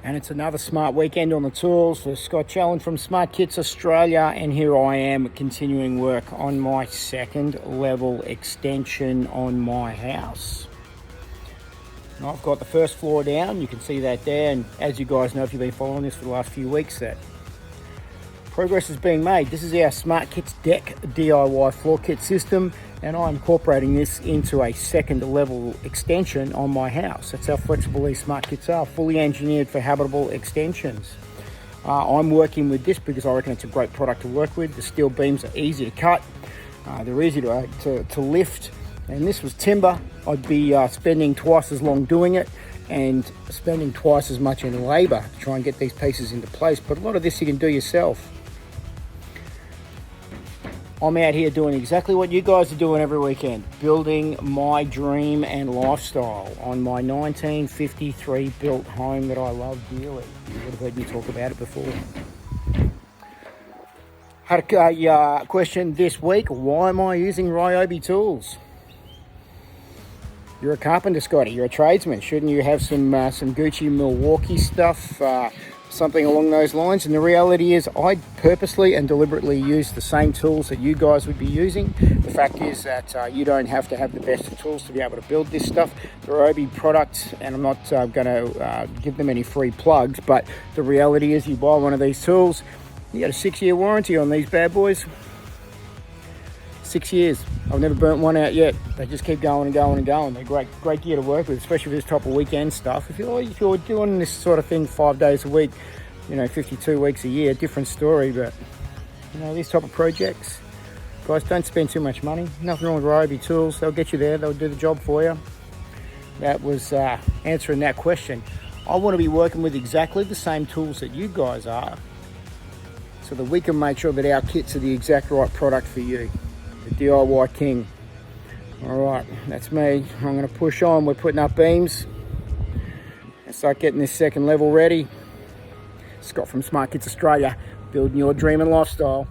And it's another smart weekend on the tools for Scott Challen from Smart Kits Australia, and here I am continuing work on my second level extension on my house. And I've got the first floor down, you can see that there, and as you guys know if you've been following this for the last few weeks, that progress is being made. This is our Smart Kits Deck DIY floor kit system, and I'm incorporating this into a second level extension on my house. That's how flexible these Smart Kits are, fully engineered for habitable extensions. I'm working with this because I reckon it's a great product to work with. The steel beams are easy to cut, they're easy to lift, and this was timber. I'd be spending twice as long doing it and spending twice as much in labour to try and get these pieces into place, but a lot of this you can do yourself. I'm out here doing exactly what you guys are doing every weekend, building my dream and lifestyle on my 1953 built home that I love dearly. You would have heard me talk about it before. Had a question this week, why am I using Ryobi tools? You're a carpenter, Scotty, you're a tradesman. Shouldn't you have some Gucci Milwaukee stuff, something along those lines? And the reality is I purposely and deliberately use the same tools that you guys would be using. The fact is that you don't have to have the best of tools to be able to build this stuff. The Ryobi product, and I'm not going to give them any free plugs, but the reality is you buy one of these tools, you get a 6-year warranty on these bad boys. 6 years. I've never burnt one out yet. They just keep going and going and going. They're great gear to work with, especially for this type of weekend stuff. If you're doing this sort of thing 5 days a week, 52 weeks a year, different story. But these type of projects, guys, don't spend too much money. Nothing wrong with Ryobi tools. They'll get you there. They'll do the job for you. That was answering that question. I want to be working with exactly the same tools that you guys are, so that we can make sure that our kits are the exact right product for you. The DIY King. All right, that's me. I'm going to push on. We're putting up beams and start getting this second level ready. Scott from Smart Kits Australia, building your dream and lifestyle.